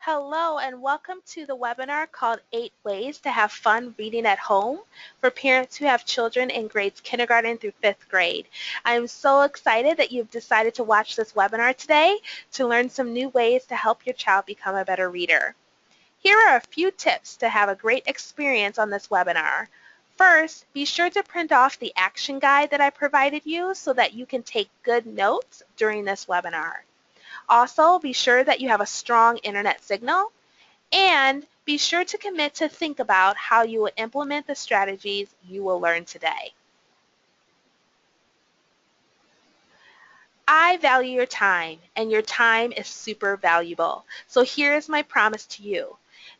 Hello and welcome to the webinar called 8 Ways to Have Fun Reading at Home for parents who have children in grades kindergarten through 5th grade. I am so excited that you've decided to watch this webinar today to learn some new ways to help your child become a better reader. Here are a few tips to have a great experience on this webinar. First, be sure to print off the action guide that I provided you so that you can take good notes during this webinar. Also, be sure that you have a strong internet signal and be sure to commit to think about how you will implement the strategies you will learn today. I value your time, and your time is super valuable. So here is my promise to you.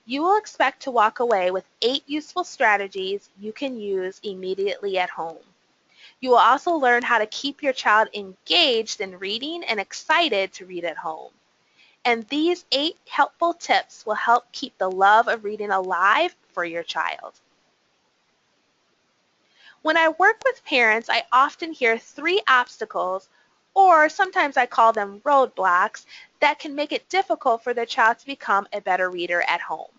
You will expect to walk away with 8 useful strategies you can use immediately at home. You will also learn how to keep your child engaged in reading and excited to read at home. And these 8 helpful tips will help keep the love of reading alive for your child. When I work with parents, I often hear 3 obstacles, or sometimes I call them roadblocks, that can make it difficult for their child to become a better reader at home.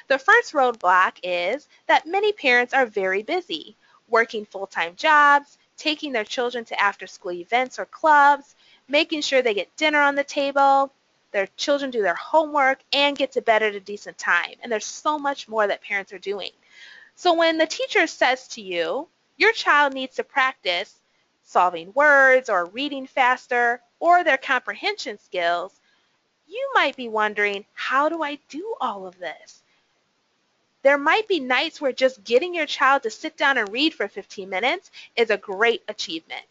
The first roadblock is that many parents are very busy, working full-time jobs, taking their children to after-school events or clubs, making sure they get dinner on the table, their children do their homework, and get to bed at a decent time. And there's so much more that parents are doing. So when the teacher says to you, your child needs to practice solving words or reading faster or their comprehension skills, you might be wondering, how do I do all of this? There might be nights where just getting your child to sit down and read for 15 minutes is a great achievement.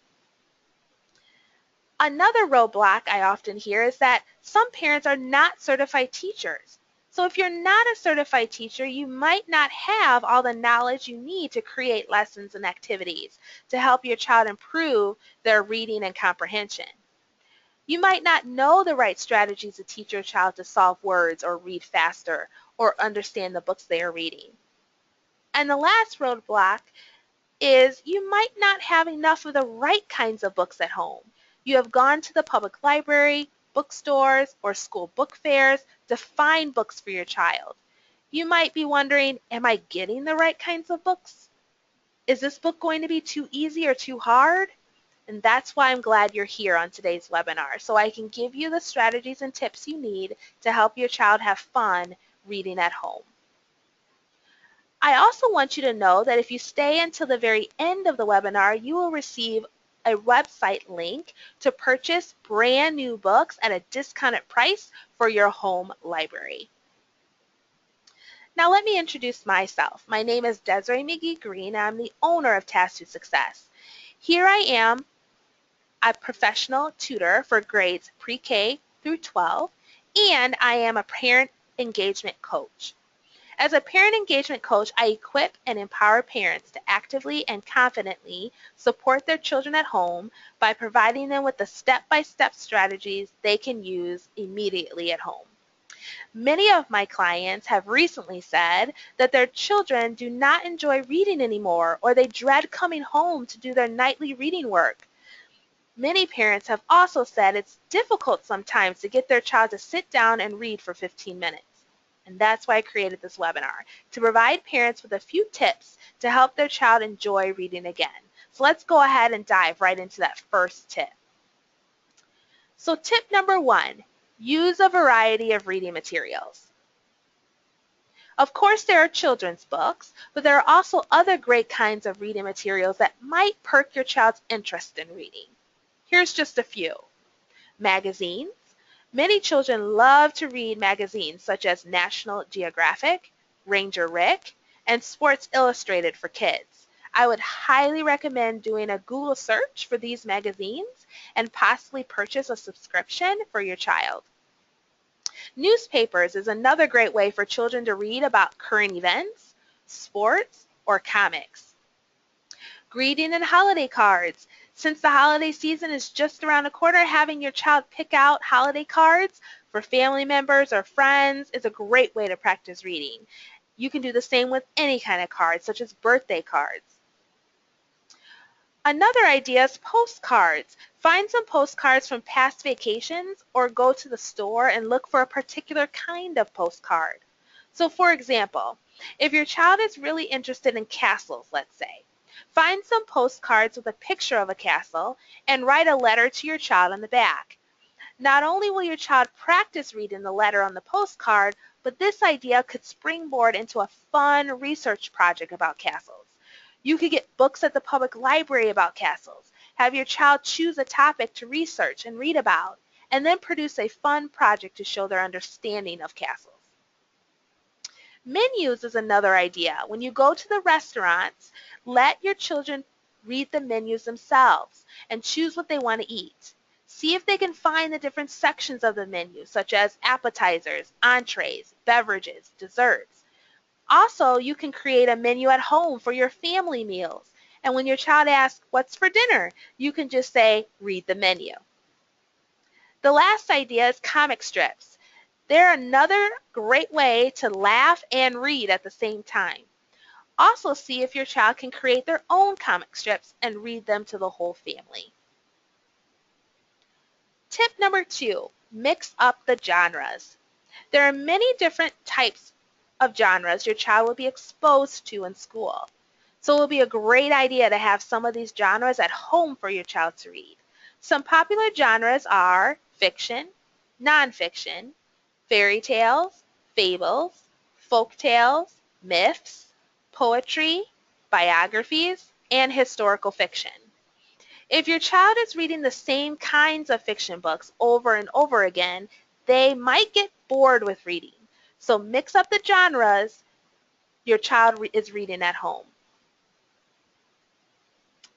Another roadblock I often hear is that some parents are not certified teachers. So if you're not a certified teacher, you might not have all the knowledge you need to create lessons and activities to help your child improve their reading and comprehension. You might not know the right strategies to teach your child to solve words or read faster or understand the books they are reading. And the last roadblock is you might not have enough of the right kinds of books at home. You have gone to the public library, bookstores, or school book fairs to find books for your child. You might be wondering, am I getting the right kinds of books? Is this book going to be too easy or too hard? And that's why I'm glad you're here on today's webinar, so I can give you the strategies and tips you need to help your child have fun reading at home. I also want you to know that if you stay until the very end of the webinar, you will receive a website link to purchase brand new books at a discounted price for your home library. Now let me introduce myself. My name is Desiree McGee-Greene. I'm the owner of Task to Success. Here I am, a professional tutor for grades pre-K through 12, and I am a parent engagement coach. As a parent engagement coach, I equip and empower parents to actively and confidently support their children at home by providing them with the step-by-step strategies they can use immediately at home. Many of my clients have recently said that their children do not enjoy reading anymore, or they dread coming home to do their nightly reading work. Many parents have also said it's difficult sometimes to get their child to sit down and read for 15 minutes. And that's why I created this webinar, to provide parents with a few tips to help their child enjoy reading again. So let's go ahead and dive right into that first tip. So tip number 1, use a variety of reading materials. Of course, there are children's books, but there are also other great kinds of reading materials that might perk your child's interest in reading. Here's just a few. Magazines. Many children love to read magazines such as National Geographic, Ranger Rick, and Sports Illustrated for kids. I would highly recommend doing a Google search for these magazines and possibly purchase a subscription for your child. Newspapers is another great way for children to read about current events, sports, or comics. Greeting and holiday cards. Since the holiday season is just around the corner, having your child pick out holiday cards for family members or friends is a great way to practice reading. You can do the same with any kind of cards, such as birthday cards. Another idea is postcards. Find some postcards from past vacations or go to the store and look for a particular kind of postcard. So for example, if your child is really interested in castles, let's say, find some postcards with a picture of a castle and write a letter to your child on the back. Not only will your child practice reading the letter on the postcard, but this idea could springboard into a fun research project about castles. You could get books at the public library about castles, have your child choose a topic to research and read about, and then produce a fun project to show their understanding of castles. Menus is another idea. When you go to the restaurants, let your children read the menus themselves and choose what they want to eat. See if they can find the different sections of the menu, such as appetizers, entrees, beverages, desserts. Also, you can create a menu at home for your family meals. And when your child asks, "What's for dinner?" you can just say, "Read the menu." The last idea is comic strips. They're another great way to laugh and read at the same time. Also see if your child can create their own comic strips and read them to the whole family. Tip number 2, mix up the genres. There are many different types of genres your child will be exposed to in school. So it will be a great idea to have some of these genres at home for your child to read. Some popular genres are fiction, nonfiction, fairy tales, fables, folk tales, myths, poetry, biographies, and historical fiction. If your child is reading the same kinds of fiction books over and over again, they might get bored with reading. So mix up the genres your child is reading at home.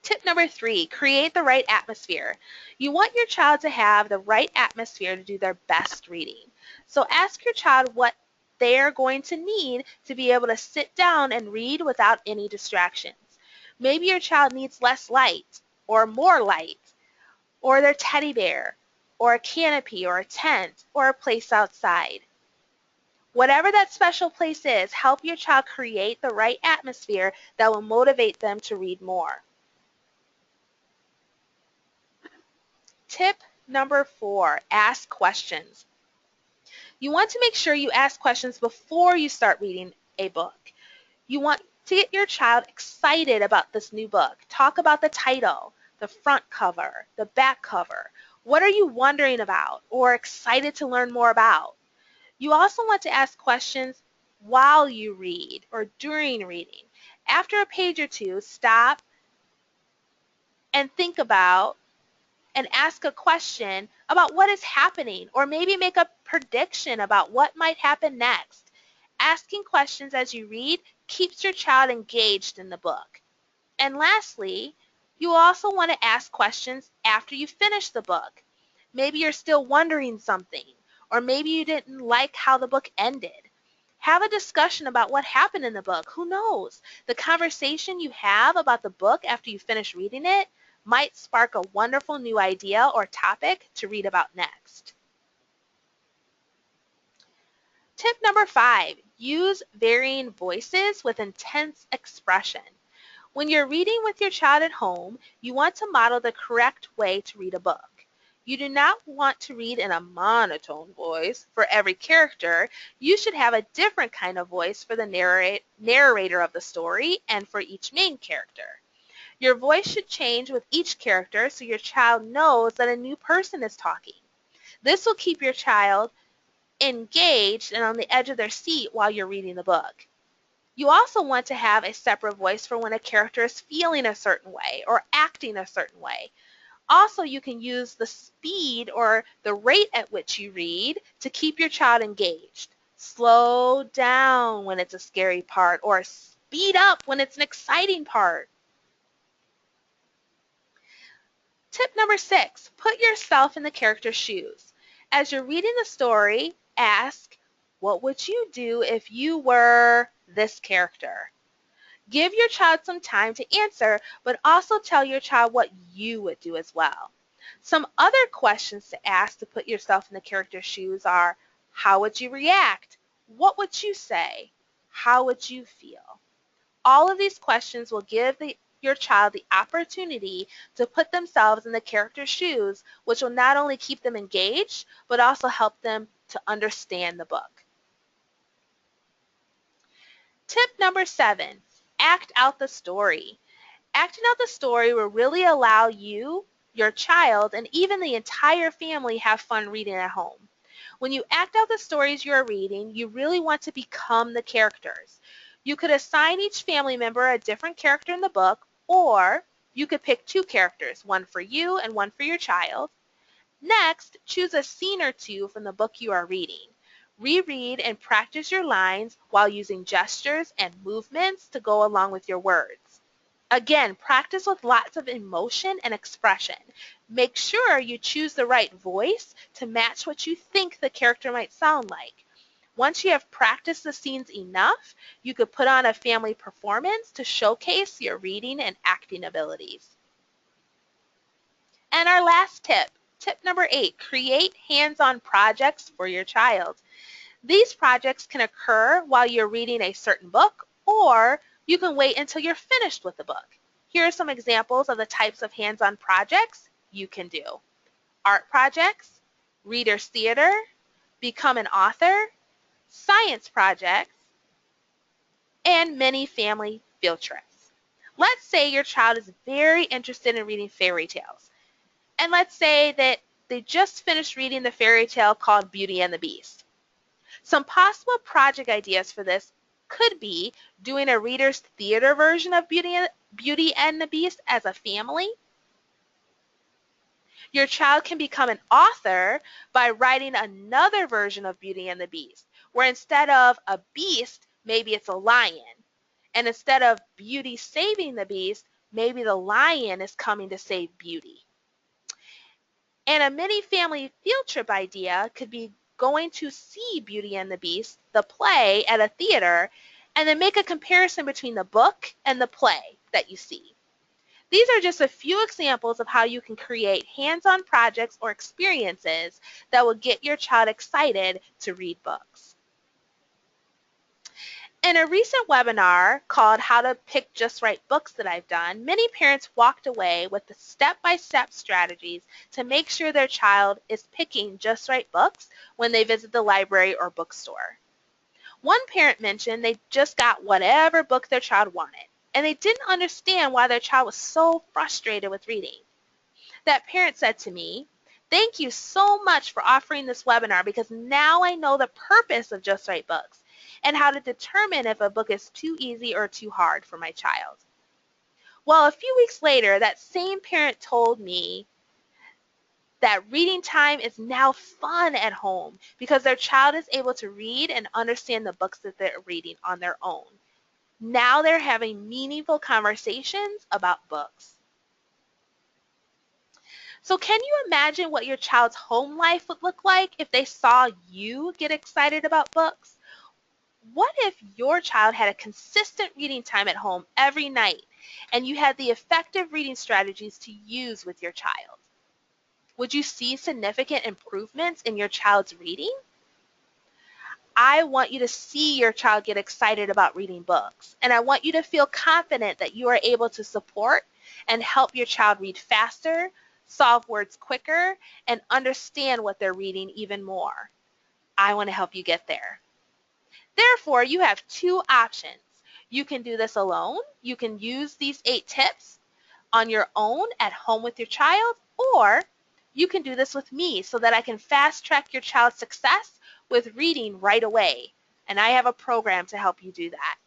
Tip number 3, create the right atmosphere. You want your child to have the right atmosphere to do their best reading. So ask your child what they're going to need to be able to sit down and read without any distractions. Maybe your child needs less light or more light, or their teddy bear, or a canopy, or a tent, or a place outside. Whatever that special place is, help your child create the right atmosphere that will motivate them to read more. Tip number 4, ask questions. You want to make sure you ask questions before you start reading a book. You want to get your child excited about this new book. Talk about the title, the front cover, the back cover. What are you wondering about or excited to learn more about? You also want to ask questions while you read or during reading. After a page or two, stop and think about and ask a question about what is happening, or maybe make a prediction about what might happen next. Asking questions as you read keeps your child engaged in the book. And lastly, you also want to ask questions after you finish the book. Maybe you're still wondering something, or maybe you didn't like how the book ended. Have a discussion about what happened in the book. Who knows? The conversation you have about the book after you finish reading it might spark a wonderful new idea or topic to read about next. Tip number 5, use varying voices with intense expression. When you're reading with your child at home, you want to model the correct way to read a book. You do not want to read in a monotone voice for every character. You should have a different kind of voice for the narrator of the story and for each main character. Your voice should change with each character so your child knows that a new person is talking. This will keep your child engaged and on the edge of their seat while you're reading the book. You also want to have a separate voice for when a character is feeling a certain way or acting a certain way. Also, you can use the speed or the rate at which you read to keep your child engaged. Slow down when it's a scary part, or speed up when it's an exciting part. Tip number 6, put yourself in the character's shoes. As you're reading the story, ask, what would you do if you were this character? Give your child some time to answer, but also tell your child what you would do as well. Some other questions to ask to put yourself in the character's shoes are, how would you react? What would you say? How would you feel? All of these questions will give the your child the opportunity to put themselves in the character's shoes, which will not only keep them engaged, but also help them to understand the book. Tip number 7, act out the story. Acting out the story will really allow you, your child, and even the entire family have fun reading at home. When you act out the stories you are reading, you really want to become the characters. You could assign each family member a different character in the book, or you could pick 2 characters, one for you and one for your child. Next, choose a scene or 2 from the book you are reading. Reread and practice your lines while using gestures and movements to go along with your words. Again, practice with lots of emotion and expression. Make sure you choose the right voice to match what you think the character might sound like. Once you have practiced the scenes enough, you could put on a family performance to showcase your reading and acting abilities. And our last tip, tip number 8, create hands-on projects for your child. These projects can occur while you're reading a certain book, or you can wait until you're finished with the book. Here are some examples of the types of hands-on projects you can do. Art projects, reader's theater, become an author, science projects, and many family field trips. Let's say your child is very interested in reading fairy tales. And let's say that they just finished reading the fairy tale called Beauty and the Beast. Some possible project ideas for this could be doing a reader's theater version of Beauty and the Beast as a family. Your child can become an author by writing another version of Beauty and the Beast, where instead of a beast, maybe it's a lion. And instead of Beauty saving the Beast, maybe the lion is coming to save Beauty. And a mini family field trip idea could be going to see Beauty and the Beast, the play, at a theater, and then make a comparison between the book and the play that you see. These are just a few examples of how you can create hands-on projects or experiences that will get your child excited to read books. In a recent webinar called How to Pick Just Right Books that I've done, many parents walked away with the step-by-step strategies to make sure their child is picking just right books when they visit the library or bookstore. One parent mentioned they just got whatever book their child wanted, and they didn't understand why their child was so frustrated with reading. That parent said to me, "Thank you so much for offering this webinar because now I know the purpose of Just Right Books and how to determine if a book is too easy or too hard for my child." Well, a few weeks later, that same parent told me that reading time is now fun at home because their child is able to read and understand the books that they're reading on their own. Now they're having meaningful conversations about books. So can you imagine what your child's home life would look like if they saw you get excited about books? What if your child had a consistent reading time at home every night and you had the effective reading strategies to use with your child? Would you see significant improvements in your child's reading? I want you to see your child get excited about reading books, and I want you to feel confident that you are able to support and help your child read faster, solve words quicker, and understand what they're reading even more. I want to help you get there. Therefore, you have 2 options. You can do this alone. You can use these 8 tips on your own at home with your child, or you can do this with me so that I can fast track your child's success with reading right away. And I have a program to help you do that.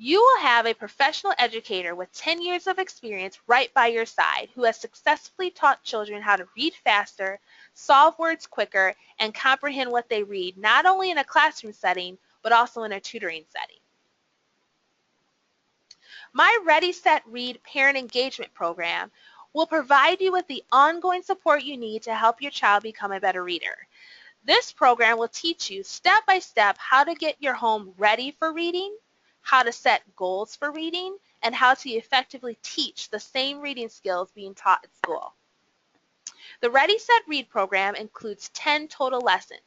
You will have a professional educator with 10 years of experience right by your side who has successfully taught children how to read faster, solve words quicker, and comprehend what they read, not only in a classroom setting, but also in a tutoring setting. My Ready, Set, Read parent engagement program will provide you with the ongoing support you need to help your child become a better reader. This program will teach you step by step how to get your home ready for reading, how to set goals for reading, and how to effectively teach the same reading skills being taught at school. The Ready, Set, Read program includes 10 total lessons.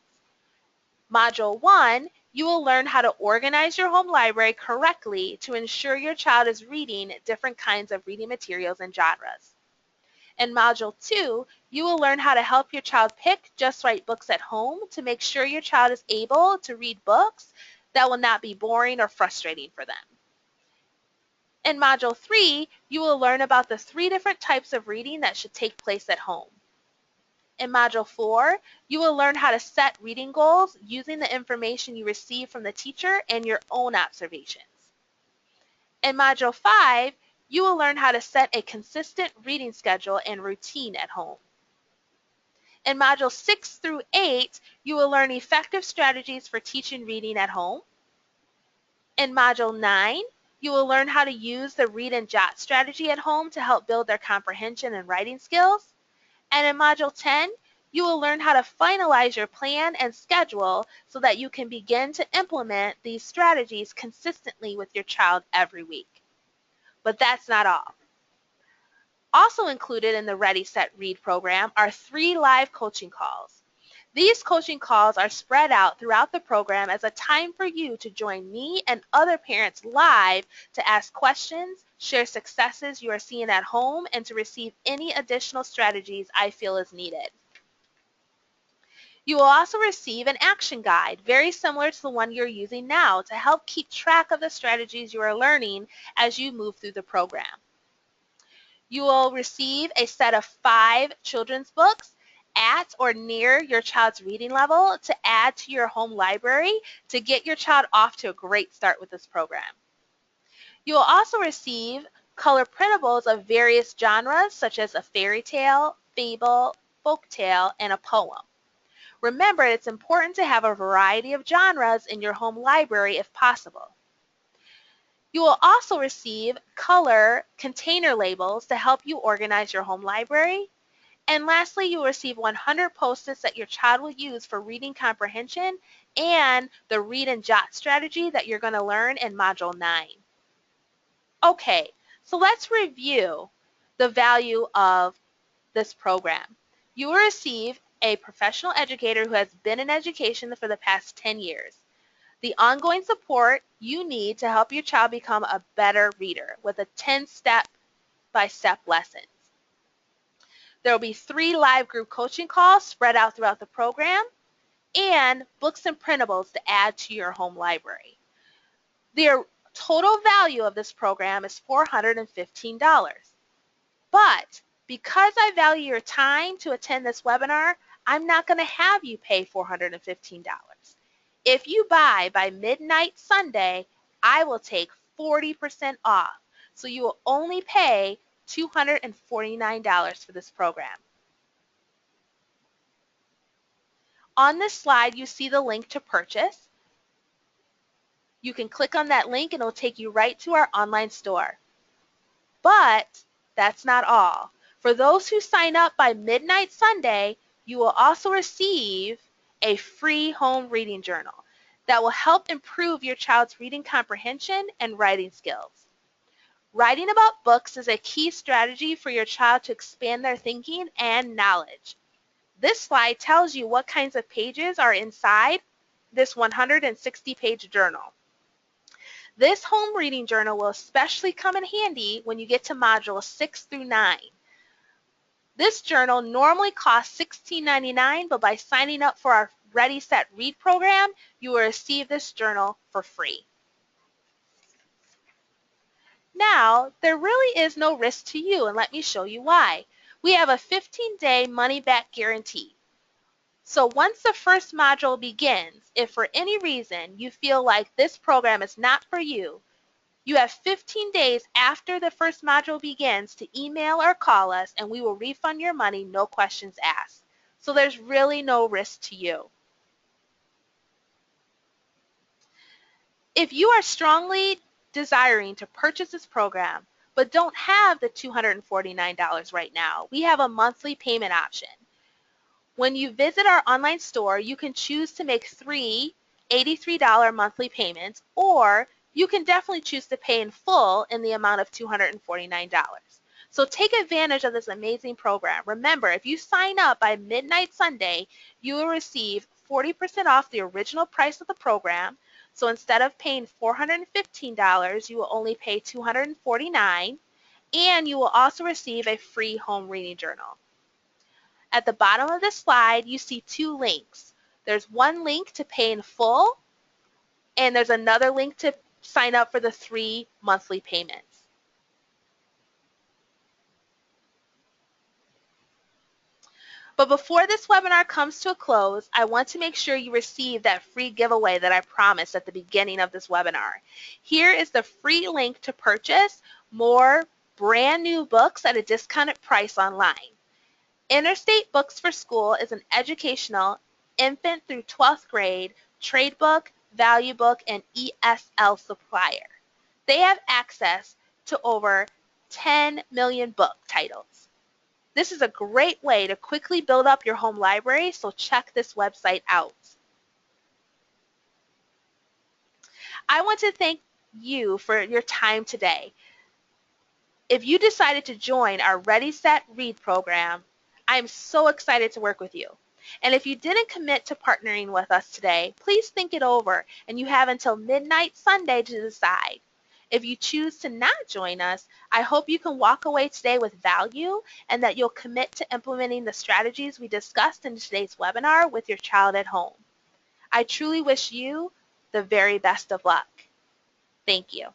Module 1 you will learn how to organize your home library correctly to ensure your child is reading different kinds of reading materials and genres. In Module 2, you will learn how to help your child pick just right books at home to make sure your child is able to read books that will not be boring or frustrating for them. In Module 3, you will learn about the 3 different types of reading that should take place at home. In Module 4, you will learn how to set reading goals using the information you receive from the teacher and your own observations. In Module 5, you will learn how to set a consistent reading schedule and routine at home. In Modules 6 through 8, you will learn effective strategies for teaching reading at home. In Module 9, you will learn how to use the read and jot strategy at home to help build their comprehension and writing skills. And in Module 10, you will learn how to finalize your plan and schedule so that you can begin to implement these strategies consistently with your child every week. But that's not all. Also included in the Ready, Set, Read program are 3 live coaching calls. These coaching calls are spread out throughout the program as a time for you to join me and other parents live to ask questions, share successes you are seeing at home, and to receive any additional strategies I feel is needed. You will also receive an action guide, very similar to the one you're using now, to help keep track of the strategies you are learning as you move through the program. You will receive a set of 5 children's books at or near your child's reading level to add to your home library to get your child off to a great start with this program. You will also receive color printables of various genres such as a fairy tale, fable, folk tale, and a poem. Remember, it's important to have a variety of genres in your home library if possible. You will also receive color container labels to help you organize your home library. And lastly, you will receive 100 post-its that your child will use for reading comprehension and the read and jot strategy that you're going to learn in Module 9. Okay, so let's review the value of this program. You will receive a professional educator who has been in education for the past 10 years. The ongoing support you need to help your child become a better reader with a 10 step-by-step lessons. There will be 3 live group coaching calls spread out throughout the program and books and printables to add to your home library. The total value of this program is $415. But because I value your time to attend this webinar, I'm not going to have you pay $415. If you buy by midnight Sunday, I will take 40% off. So you will only pay $249 for this program. On this slide, you see the link to purchase. You can click on that link and it will take you right to our online store. But that's not all. For those who sign up by midnight Sunday, you will also receive a free home reading journal that will help improve your child's reading comprehension and writing skills. Writing about books is a key strategy for your child to expand their thinking and knowledge. This slide tells you what kinds of pages are inside this 160-page journal. This home reading journal will especially come in handy when you get to modules 6 through 9. This journal normally costs $16.99, but by signing up for our Ready, Set, Read program, you will receive this journal for free. Now, there really is no risk to you, and let me show you why. We have a 15-day money-back guarantee. So once the first module begins, if for any reason you feel like this program is not for you, you have 15 days after the first module begins to email or call us, and we will refund your money, no questions asked. So there's really no risk to you. If you are strongly desiring to purchase this program but don't have the $249 right now, we have a monthly payment option. When you visit our online store, you can choose to make 3 $83 monthly payments, or you can definitely choose to pay in full in the amount of $249. So take advantage of this amazing program. Remember, if you sign up by midnight Sunday, you will receive 40% off the original price of the program. So instead of paying $415, you will only pay $249, and you will also receive a free home reading journal. At the bottom of this slide, you see two links. There's one link to pay in full, and there's another link to sign up for the 3 monthly payments. But before this webinar comes to a close, I want to make sure you receive that free giveaway that I promised at the beginning of this webinar. Here is the free link to purchase more brand new books at a discounted price online. Interstate Books for School is an educational infant through 12th grade trade book, value book, and ESL supplier. They have access to over 10 million book titles. This is a great way to quickly build up your home library, so check this website out. I want to thank you for your time today. If you decided to join our Ready, Set, Read program, I am so excited to work with you. And if you didn't commit to partnering with us today, please think it over, and you have until midnight Sunday to decide. If you choose to not join us, I hope you can walk away today with value and that you'll commit to implementing the strategies we discussed in today's webinar with your child at home. I truly wish you the very best of luck. Thank you.